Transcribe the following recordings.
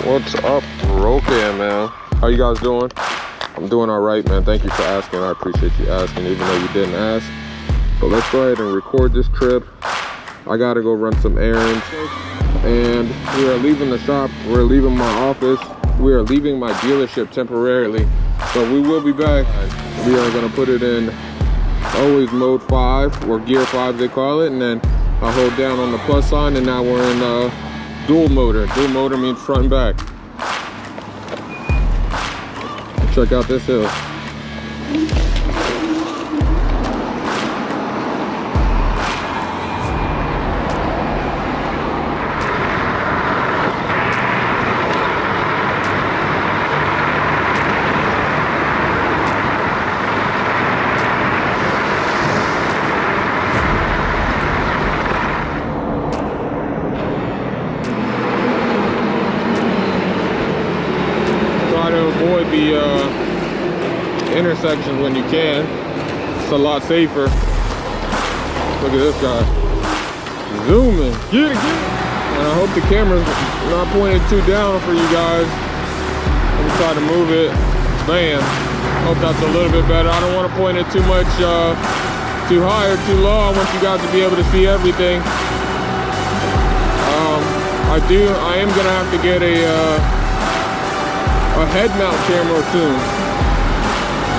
What's up, Rokan, man? How you guys doing? I'm doing all right, man. Thank you for asking. I appreciate you asking, even though you didn't ask. But let's go ahead and record this trip. I gotta go run some errands. And we are leaving the shop. We're leaving my office. We are leaving my dealership temporarily. So we will be back. We are gonna put it in always mode 5, or gear 5 they call it. And then I hold down on the plus sign, and now we're in dual motor. Dual motor means front and back. Check out this hill. Avoid the intersections when you can. It's a lot safer. Look at this guy zooming. Get it. And I hope the camera's not pointed too down for you guys. Let me try to move it. Bam. Hope that's a little bit better. I don't want to point it too much too high or too low. I want you guys to be able to see everything. I am gonna have to get a head mount camera soon.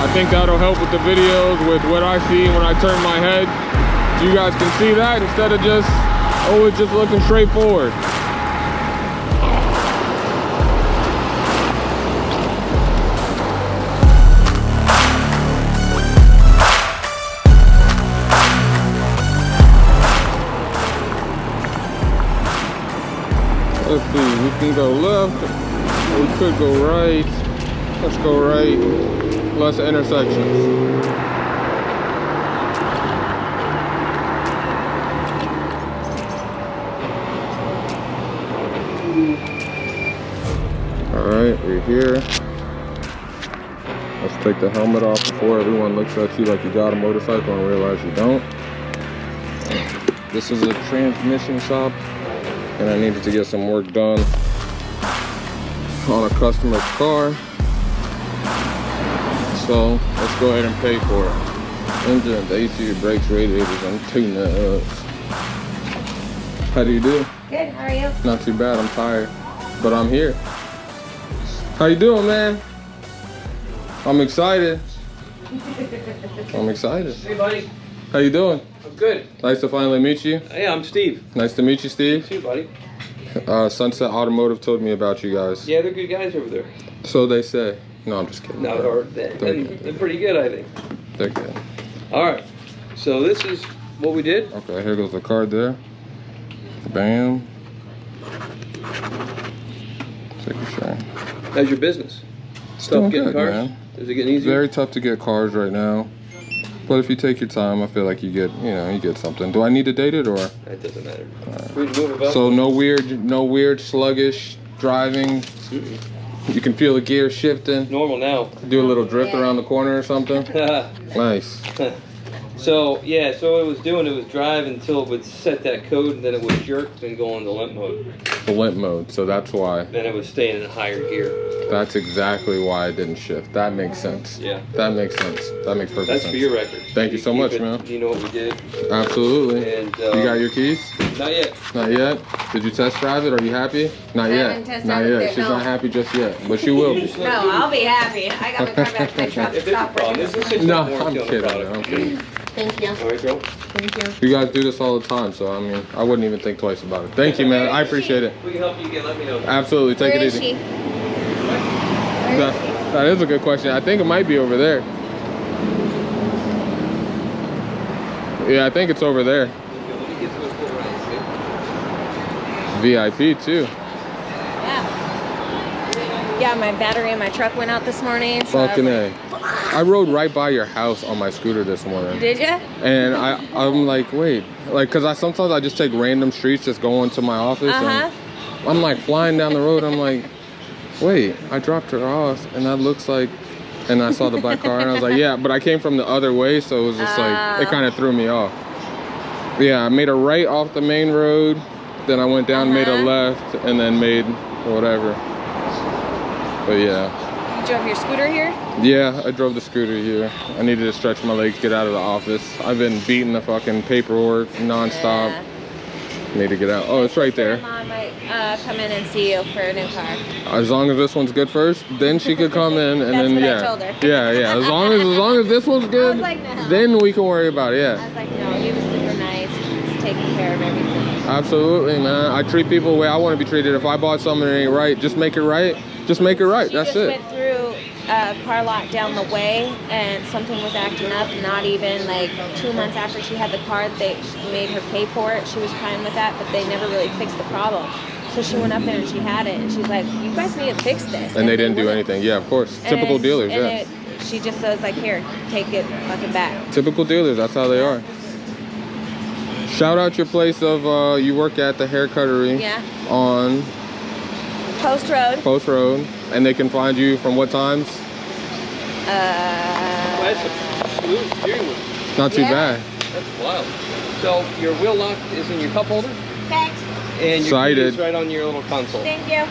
I think that'll help with the videos, with what I see when I turn my head. You guys can see that instead of just always just looking straight forward. Let's see, we can go left. We could go right. Let's go right. Less intersections. Alright, we're here. Let's take the helmet off before everyone looks at you like you got a motorcycle and realize you don't. This is a transmission shop, and I needed to get some work done on a customer's car, so let's go ahead and pay for it. Engine, the AC, brakes, radiators, I'm tuning that up. How do you do? Good, how are you? Not too bad, I'm tired, but I'm here. How you doing, man? I'm excited. I'm excited. Hey, buddy. How you doing? I'm good. Nice to finally meet you. Hey, I'm Steve. Nice to meet you, Steve. You too, buddy. Sunset Automotive told me about you guys. Yeah, they're good guys over there. So they say. No, I'm just kidding. No, they're pretty good, I think. They're good. All right. So this is what we did. Okay, here goes the card there. Bam. Take a shot. How's your business? It's Tough doing getting good, cars? man. Is it getting easier? Very tough to get cars right now. But if you take your time, I feel like you get, you get something. Do I need to date it, or? It doesn't matter. Free to move about. So no weird sluggish driving. You can feel the gear shifting. Normal now. Do a little drift around the corner or something. Nice. So yeah, so it was drive until it would set that code, and then it would jerk and go into limp mode. The limp mode, so that's why. Then it was staying in a higher gear. That's exactly why I didn't shift. That makes sense. Yeah. That makes sense. That makes perfect sense. That's for your record. Thank you so much, man. You know what we did. Absolutely. And you got your keys? Not yet. Not yet? Did you test drive it? Are you happy? Not yet. Not yet. She's not happy just yet, but she will be. No, I'll be happy. I got my car back to my truck. If there's a problem, this is 6 No, month I'm warranty on the kidding. product. I'm kidding. Thank you. All right, girl. Thank you. You guys do this all the time, so I mean, I wouldn't even think twice about it. Thank you, man. I appreciate it. If we can help you again, let me know. Absolutely. Take Where it is easy. she? That is a good question. I think it might be over there. Yeah, I think it's over there. Okay, let me get to a full ride, see? VIP too. Yeah, my battery in my truck went out this morning. So Fucking A. I rode right by your house on my scooter this morning. Did you? And I'm like, wait, like, cause sometimes I just take random streets just going to my office. And I'm like flying down the road. I'm like, wait, I dropped her off, and that looks like, and I saw the black car, and I was like, yeah, but I came from the other way, so it was just like, it kind of threw me off. But yeah, I made a right off the main road, then I went down, made a left, and then made whatever. But yeah. You drove your scooter here? Yeah, I drove the scooter here. I needed to stretch my legs, get out of the office. I've been beating the fucking paperwork nonstop. Yeah. Need to get out. Oh, it's right there. My mom might come in and see you for a new car. As long as this one's good first, then she could come in, and then what yeah, I told her. yeah. As long as this one's good, like, no. then we can worry about it. I Yeah, was like, no, he was super nice. He's taking care of everything. absolutely, man. I treat people the way I want to be treated. If I bought something that ain't right, just make it right. Just make it right. That's it. She just went through a car lot down the way, and something was acting up. Not even like 2 months after she had the car, they made her pay for it. She was fine with that, but they never really fixed the problem. So she went up there and she had it, and she's like, "You guys need to fix this." And they didn't do anything. Yeah, of course. Typical dealers. Yeah. She just was like, "Here, take it fucking back." Typical dealers. That's how they are. Shout out your place of you work at the hair cuttery. Yeah. On Post Road. Post Road, and they can find you from what times? Well, that's a smooth steering wheel. Not too Yeah. bad. That's wild. So your wheel lock is in your cup holder, Thanks. and your key Excited. is right on your little console. Thank you.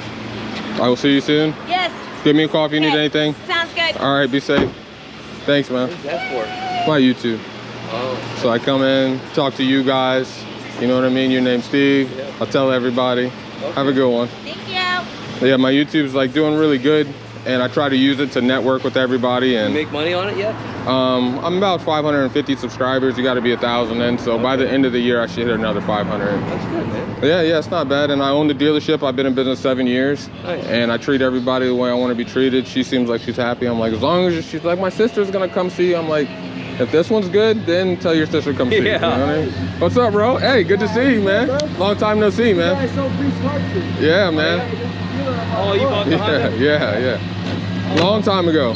I will see you soon. Yes. Give me a call if you need Okay. anything. Sounds good. All right, be safe. Thanks, man. What is that for? My YouTube. Oh. So I come in, talk to you guys. You know what I mean? Your name's Steve. Yeah. I'll tell everybody. Okay. Have a good one. Thank you. Yeah, my YouTube's like doing really good, and I try to use it to network with everybody. You And make money on it yet? I'm about 550 subscribers. You got to be 1,000 in. So by the end of the year, I should hit another 500. That's good, man. Yeah, it's not bad. And I own the dealership. I've been in business 7 years. Nice. And I treat everybody the way I want to be treated. She seems like she's happy. I'm like, as long as she's like, my sister's gonna come see you. I'm like, if this one's good, then tell your sister to come see you. Yeah. You know what I mean? What's up, bro? Hey, good to see you, man. Long time no see, man. Yeah, man. Oh, you bought the Yeah, Honda? yeah. Long time ago.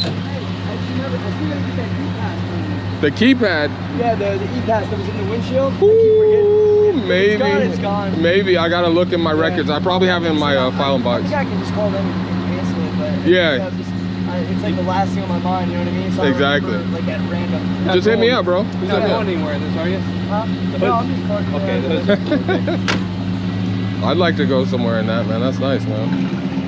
The keypad. Yeah, the e-pass that was in the windshield. Ooh, maybe. It's gone. Maybe. I gotta look in my records. I probably have it in my filing I box. think I can just call them and cancel it, but Yeah. it's like the last thing on my mind, you know what I mean? So I Exactly. remember, like at random. Just hit me up, bro. You're Just not hit me going anywhere, this, are you? Huh? No, I'm just parking Okay, around. the up. I'd like to go somewhere in that, man. That's nice, man.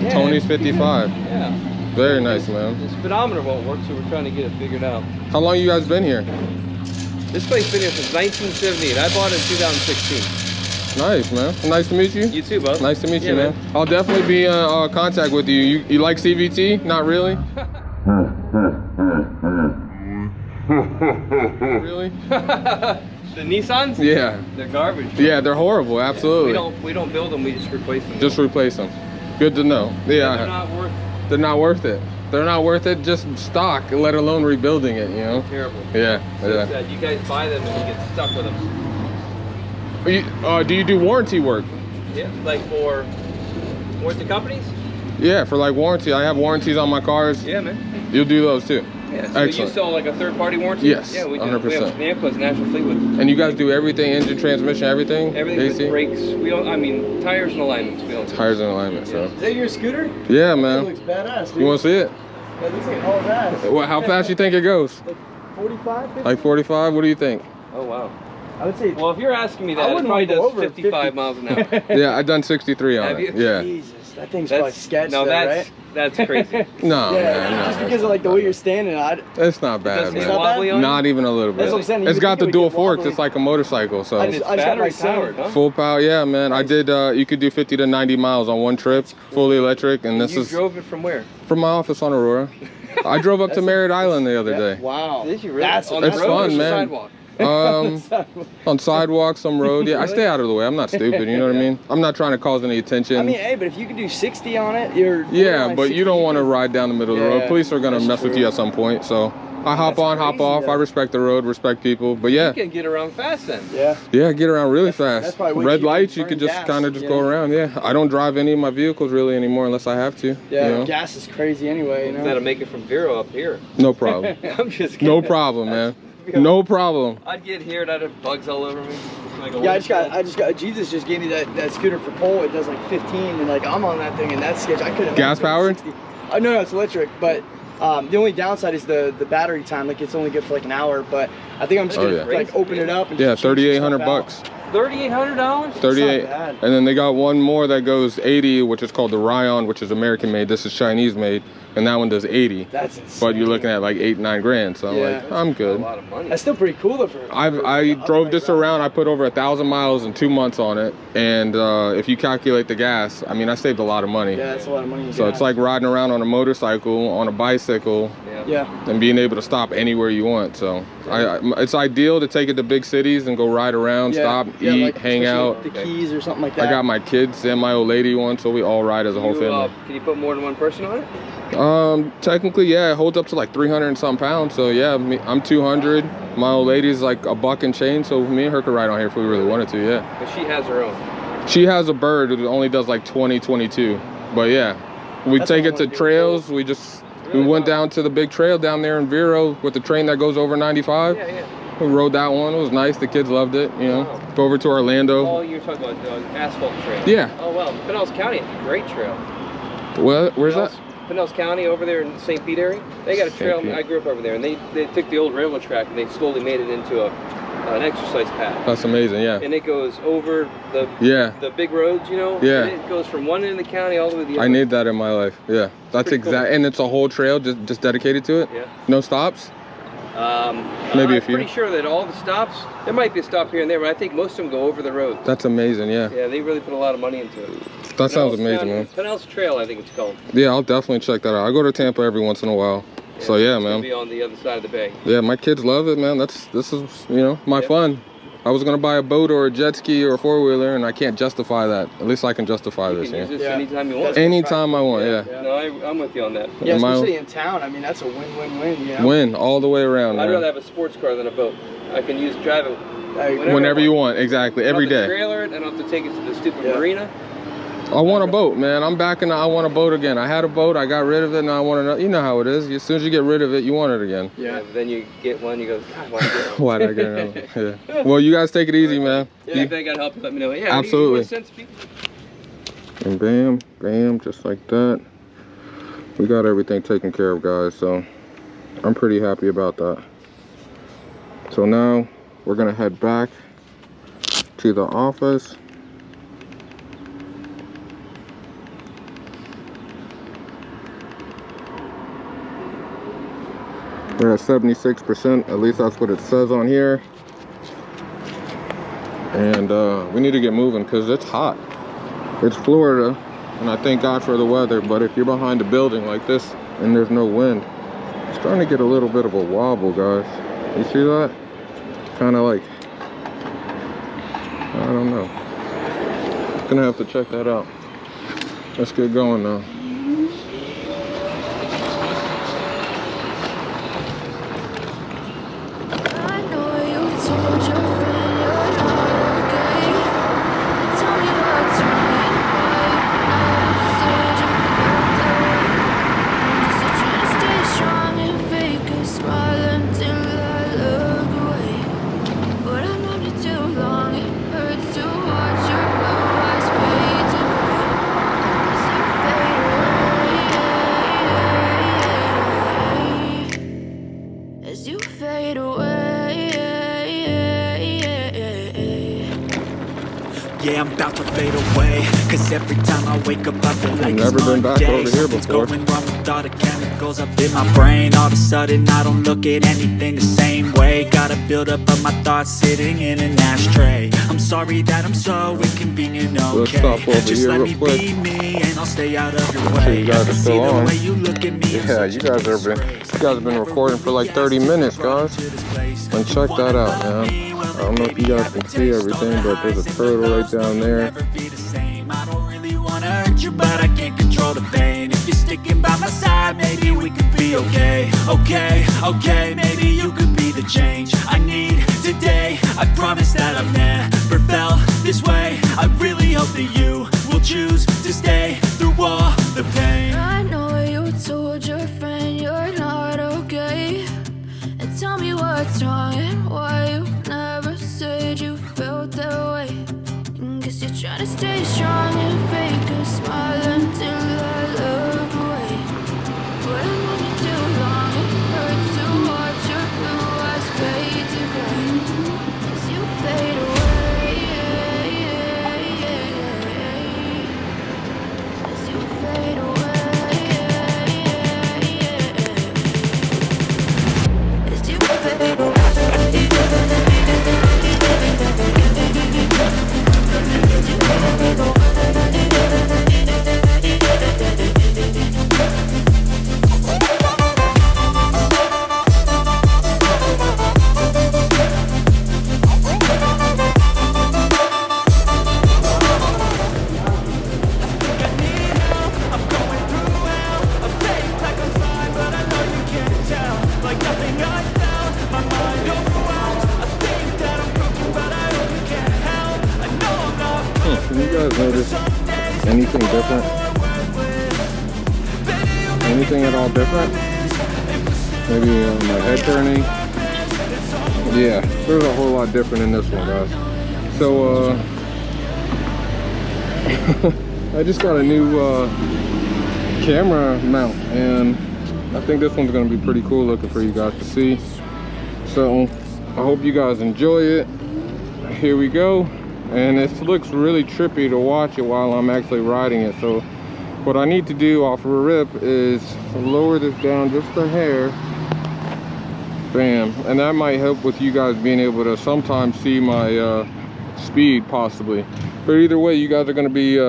Yeah. Tony's 55. Yeah. Very nice, man. The speedometer won't work, so we're trying to get it figured out. How long you guys been here? This place been here since 1978. I bought it in 2016. Nice, man. Nice to meet you. You too, bud. Nice to meet Yeah, you, man. I'll definitely be in contact with you. You like CVT? Not really? Really? The Nissans? Yeah. They're garbage. Yeah, they're horrible. Absolutely. We don't build them. We just replace them. Just replace them. Good to know. Yeah. They're not worth They're not worth it. They're not worth it. Just stock, let alone rebuilding it. You know. terrible. Yeah. So Yeah. you guys buy them and you get stuck with them. Do you do warranty work? Yeah, like for warranty companies? Yeah, for like warranty. I have warranties on my cars. Yeah, man. You'll do those too. Yeah, so Excellent. you sell like a third-party warranty? Yes, Yeah, we do. 100%. We have Namco's National Fleetwood. And you guys do everything, engine, transmission, everything? Everything AC? with brakes. We don't. I mean, tires and alignments. We don't. Tires and alignment, so. Is that your scooter? Yeah, That man. looks badass, dude. You want to see it? That looks like all that. Well, how fast you think it goes? Like 45, 50? Like 45? What do you think? Oh wow. I would say. Well, if you're asking me I that, it wouldn't probably wanna go does over 55 50. miles an hour. Yeah, I done 63 on Have it. you? Yeah. Jesus, that thing's probably sketch no, though, that's right? that's crazy. No, Yeah, man, no. just because of like the way you're standing, It's not bad, Doesn't It's it not man. wobbly on you? Not even a little bit. That's what I'm saying. You It's would got think the it would dual get forks. wobbly. It's like a motorcycle, so. I And just- it's got my battery son. powered, huh? Full power, yeah, man. I did, you could do 50 to 90 miles on one trip, fully electric, and this You is drove it from where? from my office on Aurora. I drove up to Merritt Island the other day. Wow. Did you really? That's on It's the road fun, or the man. sidewalk? On sidewalks, some road. Yeah, I stay out of the way. I'm not stupid, you know what I mean? I'm not trying to cause any attention. I mean, hey, but if you could do 60 on it, you're. Yeah, like but you 60, don't want to ride down the middle of the road. Yeah, Police are gonna that's mess with true. you at some point. So I hop That's on, hop crazy, off. though. I respect the road, respect people. But yeah, You can get around fast then. Yeah. yeah, get around really That's fast. probably way Red cheaper lights, than you could burning just gas, kind of just you go know? around. Yeah, I don't drive any of my vehicles really anymore unless I have to. Yeah. you know? Gas is crazy anyway, you know. Gotta make it from Vero up here. No problem. I'm just kidding. No problem, man. No problem. I'd get here and I'd have bugs all over me. Like a Yeah, I waterfall. just got. Jesus just gave me that scooter for coal. It does like 15, and like I'm on that thing, and that's sketch. I couldn't. Gas powered? No, it's electric, but the only downside is the battery time. Like it's only good for like an hour, but I think I'm just Oh, gonna yeah. like open it up. And Yeah, just change some 3,800 stuff out. bucks. $3,800? 38. bad. And then they got one more that goes 80, which is called the Ryan, which is American made. This is Chinese made, and that one does 80. That's insane. But you're looking at like 8-9 grand. So I'm Yeah. like, I'm good. A lot of money. That's still pretty cool though. I drove this around. I put over 1,000 miles in 2 months on it, and if you calculate the gas, I mean, I saved a lot of money. Yeah, that's a lot of money. So it's like riding around on a motorcycle, on a bicycle, Yeah. and being able to stop anywhere you want. So it's ideal to take it to big cities and go ride around, stop, eat, like, hang especially out. the Keys or something like that. I got my kids and my old lady one, so we all ride as a whole family. Can you put more than one person on it? Technically, yeah, it holds up to like 300 and some pounds. So yeah, I'm 200. My old lady's like a buck and change, so me and her could ride on here if we really wanted to. Yeah. But she has her own. She has a bird that only does like 20, 22. But yeah, we That's take what it to I wanna do. trails. We went down to the big trail down there in Vero with the train that goes over 95. Yeah, yeah. We rode that one. It was nice. The kids loved it. You know, Wow. go over to Orlando. Oh, you're talking about the asphalt trail. Yeah. Oh, well, Pinellas County, great trail. Where's that? Pinellas County over there in St. Pete area. They got a St. trail. Pete. I grew up over there, and they took the old railroad track and they slowly made it into an exercise path. That's amazing. Yeah. And it goes over the big roads, you know. Yeah. And it goes from one end of the county all the way to the other. I need that in my life. Yeah. That's pretty cool. exact. And it's a whole trail just dedicated to it. Yeah. No stops. Maybe a few. I'm pretty sure that all the stops, there might be a stop here and there, but I think most of them go over the road. That's amazing. Yeah. Yeah, they really put a lot of money into it. That sounds Pinellas amazing, County- man. Pinellas Trail, I think it's called. Yeah, I'll definitely check that out. I go to Tampa every once in a while. So yeah, it's gonna man. be on the other side of the bay. Yeah, my kids love it, man. This is, you know, my fun. I was gonna buy a boat or a jet ski or a four-wheeler, and I can't justify that. At least I can justify You this. can use Yeah. this Yeah. anytime you want. Anytime I want. Yeah. No, I'm with you on that. Yeah, Am I- especially in town. I mean, that's a win-win-win. You know? Win all the way around, I'd rather man. have a sports car than a boat. I can drive it Whenever you want, exactly. Every I don't have to day. trailer it. I don't have to take it to the stupid Yeah. marina. I want a boat, man. I'm back in. I want a boat again. I had a boat. I got rid of it. Now I want another. You know how it is. As soon as you get rid of it, you want it again. Yeah. But then you get one, you go, God, why did I get one? Why did I get another? Yeah. Well, you guys take it easy, man. Yeah, if I got help, let me know. Yeah, Absolutely. You want to send people? And bam, bam, just like that. We got everything taken care of, guys. So I'm pretty happy about that. So now we're gonna head back to the office. We're at 76%, at least that's what it says on here. And we need to get moving because it's hot. It's Florida, and I thank God for the weather, but if you're behind a building like this and there's no wind, it's starting to get a little bit of a wobble, guys. You see that? Kind of like, I don't know. Gonna have to check that out. Let's get going now. I know you told your friend you're not okay. Tell me what's wrong and why you never said you felt that way. 'Cause you're trying to stay strong and fake a smile until I look away. But I've known you too long, it hurts to watch your blue eyes fade to gray as you fade away. As you fade away. Yeah, I'm about to fade away. Cause every time I wake up, I feel like never it's been back Monday. over here Something's before. going wrong with all the chemicals up in my brain. All of a sudden, I don't look at anything the same way. Gotta build up of my thoughts sitting in an ashtray. I'm sorry that I'm so inconvenient, Let's okay? stop over Just here let real me quick. be me, and I'll stay out of your Sure way. you guys I are can see still the on. way you look at me. Yeah, you guys have been recording for like 30 minutes, guys. And check that out, man. I don't know if you guys can see everything, but there's a turtle right down there. I don't really wanna hurt you, but I can't control the pain. If you're sticking by my side, maybe we could be okay. Okay, maybe you could be the change I need today. I promise that I've never felt this way. I really hope that you will choose to stay through all the pain. I know you told your friend you're not okay. And tell me what's wrong and why you never said you felt that way. And guess you're trying to stay strong and fake a smile until I look away. But I know you too long, it hurts to watch anything different? Anything at all different? Maybe my head turning? Yeah, there's a whole lot different in this one, guys. So, I just got a new camera mount, and I think this one's gonna be pretty cool looking for you guys to see. So, I hope you guys enjoy it. Here we go. And it looks really trippy to watch it while I'm actually riding it. So, what I need to do off of a rip is lower this down just a hair. Bam. And that might help with you guys being able to sometimes see my speed, possibly. But either way, you guys are going to be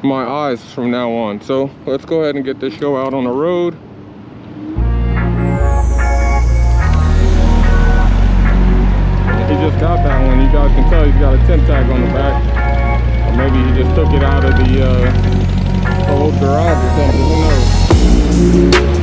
my eyes from now on. So let's go ahead and get this show out on the road. He just got that one. You guys can tell he's got a 10 tag on the back. Or maybe he just took it out of the old garage or something. Who knows?